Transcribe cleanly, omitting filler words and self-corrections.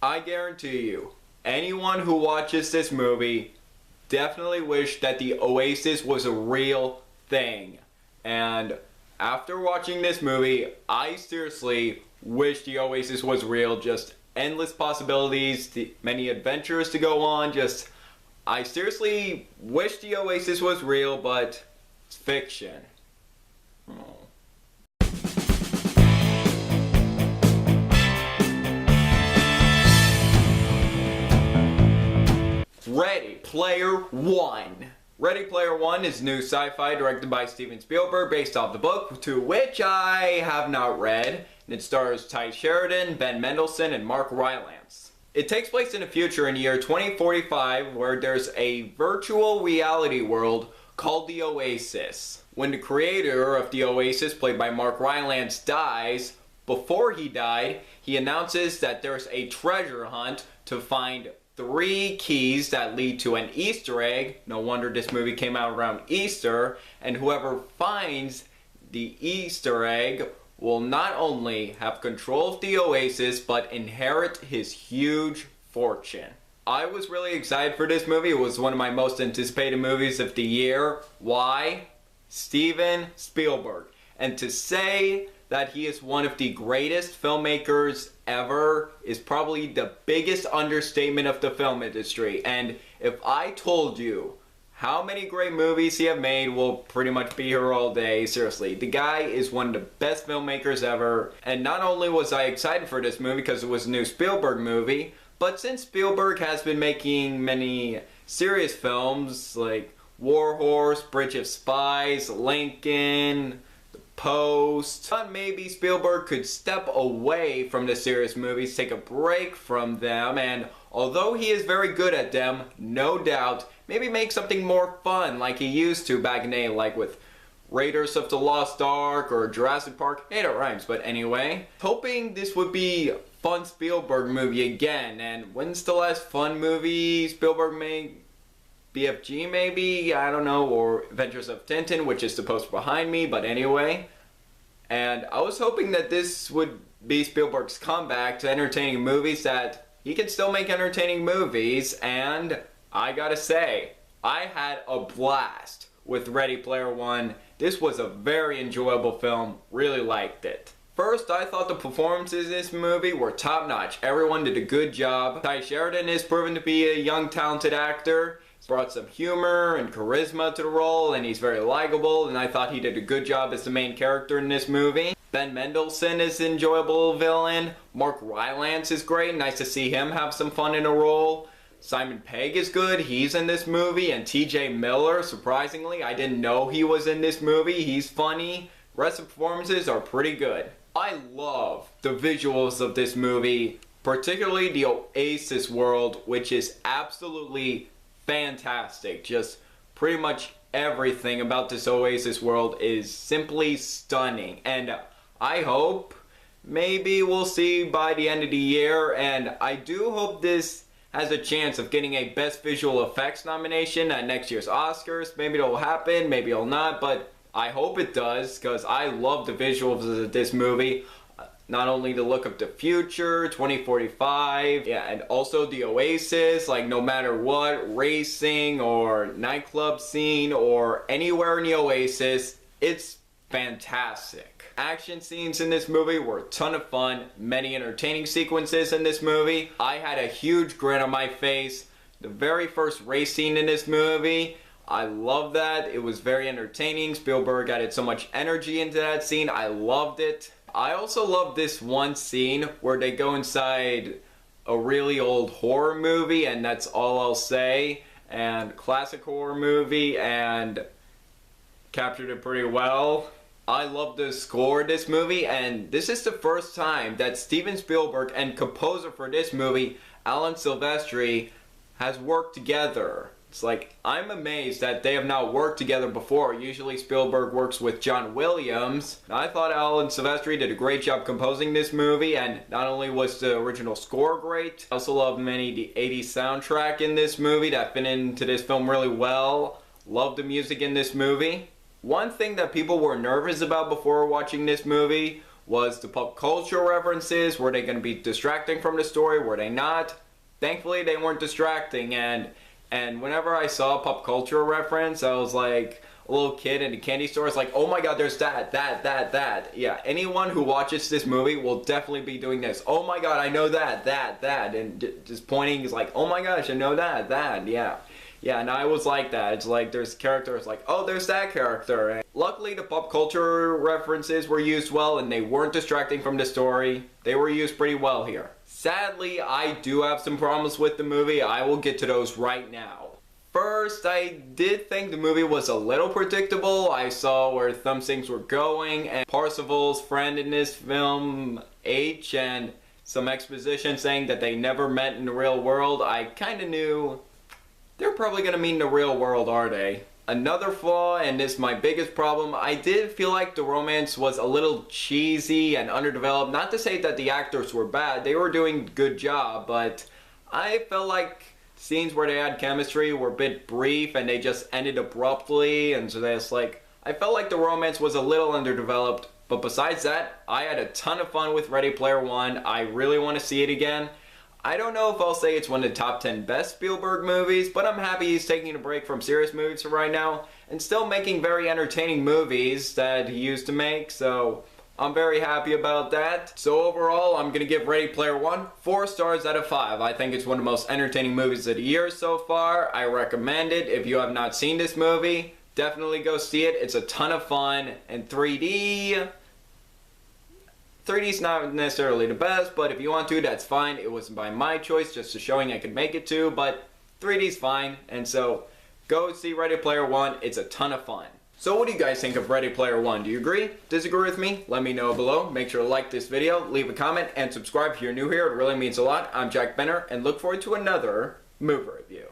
I guarantee you, anyone who watches this movie definitely wish that the Oasis was a real thing. And after watching this movie, I seriously wish the Oasis was real. Just endless possibilities, many adventures to go on. I seriously wish the Oasis was real, but it's fiction. Oh. Ready Player One. Ready Player One is new sci-fi directed by Steven Spielberg based off the book, to which I have not read. And it stars Ty Sheridan, Ben Mendelsohn, and Mark Rylance. It takes place in the future in the year 2045 where there's a virtual reality world called the Oasis. When the creator of the Oasis, played by Mark Rylance, dies, before he died, he announces that there's a treasure hunt to find 3 keys that lead to an Easter egg. No wonder this movie came out around Easter. And whoever finds the Easter egg will not only have control of the Oasis, but inherit his huge fortune. I was really excited for this movie. It was one of my most anticipated movies of the year. Why? Steven Spielberg. And to say that he is one of the greatest filmmakers ever is probably the biggest understatement of the film industry. And if I told you how many great movies he have made, we'll pretty much be here all day. Seriously, the guy is one of the best filmmakers ever. And not only was I excited for this movie because it was a new Spielberg movie, but since Spielberg has been making many serious films like War Horse, Bridge of Spies, Lincoln, Post, thought maybe Spielberg could step away from the serious movies, take a break from them, and although he is very good at them, no doubt, maybe make something more fun like he used to back in the day, like with Raiders of the Lost Ark or Jurassic Park. Hey, that rhymes, but anyway. Hoping this would be a fun Spielberg movie again. And when's the last fun movie Spielberg made? BFG maybe? I don't know. Or Adventures of Tintin, which is the poster behind me, but anyway. And I was hoping that this would be Spielberg's comeback to entertaining movies, that he can still make entertaining movies, and I gotta say, I had a blast with Ready Player One. This was a very enjoyable film, really liked it. First, I thought the performances in this movie were top-notch. Everyone did a good job. Ty Sheridan is proven to be a young, talented actor. He's brought some humor and charisma to the role, and he's very likable, and I thought he did a good job as the main character in this movie. Ben Mendelsohn is an enjoyable villain. Mark Rylance is great. Nice to see him have some fun in a role. Simon Pegg is good. He's in this movie. And T.J. Miller, surprisingly, I didn't know he was in this movie. He's funny. The rest of the performances are pretty good. I love the visuals of this movie, particularly the Oasis world, which is absolutely fantastic. Just pretty much everything about this Oasis world is simply stunning. And I hope maybe we'll see by the end of the year. And I do hope this has a chance of getting a Best Visual Effects nomination at next year's Oscars. Maybe it'll happen, maybe it'll not, but I hope it does, because I love the visuals of this movie. Not only the look of the future, 2045, yeah, and also the Oasis, like no matter what, racing or nightclub scene or anywhere in the Oasis, it's fantastic. Action scenes in this movie were a ton of fun, many entertaining sequences in this movie. I had a huge grin on my face. The very first race scene in this movie, I love that. It was very entertaining. Spielberg added so much energy into that scene. I loved it. I also love this one scene where they go inside a really old horror movie, and that's all I'll say, and classic horror movie, and captured it pretty well. I love the score of this movie, and this is the first time that Steven Spielberg and composer for this movie, Alan Silvestri, has worked together. It's like, I'm amazed that they have not worked together before. Usually Spielberg works with John Williams. I thought Alan Silvestri did a great job composing this movie, and not only was the original score great, I also love many of the 80s soundtrack in this movie that fit into this film really well. Love the music in this movie. One thing that people were nervous about before watching this movie was the pop culture references. Were they going to be distracting from the story? Were they not? Thankfully, they weren't distracting, and whenever I saw a pop culture reference, I was like a little kid in the candy store. It's like, oh my god, there's that. Yeah, anyone who watches this movie will definitely be doing this. Oh my god, I know that, and just pointing is like, oh my gosh, I know that, yeah. Yeah, and I was like that. It's like there's characters like, oh, there's that character. And luckily, the pop culture references were used well, and they weren't distracting from the story. They were used pretty well here. Sadly, I do have some problems with the movie. I will get to those right now. First, I did think the movie was a little predictable. I saw where some things were going, and Parzival's friend in this film, H, and some exposition saying that they never met in the real world. I kind of knew they're probably going to meet in the real world, are they? Another flaw, and this is my biggest problem, I did feel like the romance was a little cheesy and underdeveloped. Not to say that the actors were bad, they were doing a good job, but I felt like scenes where they had chemistry were a bit brief and they just ended abruptly, and so that's like, I felt like the romance was a little underdeveloped. But besides that, I had a ton of fun with Ready Player One. I really want to see it again. I don't know if I'll say it's one of the top 10 best Spielberg movies, but I'm happy he's taking a break from serious movies for right now and still making very entertaining movies that he used to make, so I'm very happy about that. So overall, I'm going to give Ready Player One 4 stars out of 5. I think it's one of the most entertaining movies of the year so far. I recommend it. If you have not seen this movie, definitely go see it. It's a ton of fun, and 3D's not necessarily the best, but if you want to, that's fine. It wasn't by my choice, just a showing I could make it to, but 3D's fine, and so go see Ready Player One. It's a ton of fun. So what do you guys think of Ready Player One? Do you agree? Disagree with me? Let me know below. Make sure to like this video, leave a comment, and subscribe if you're new here. It really means a lot. I'm Jack Benner, and look forward to another movie review.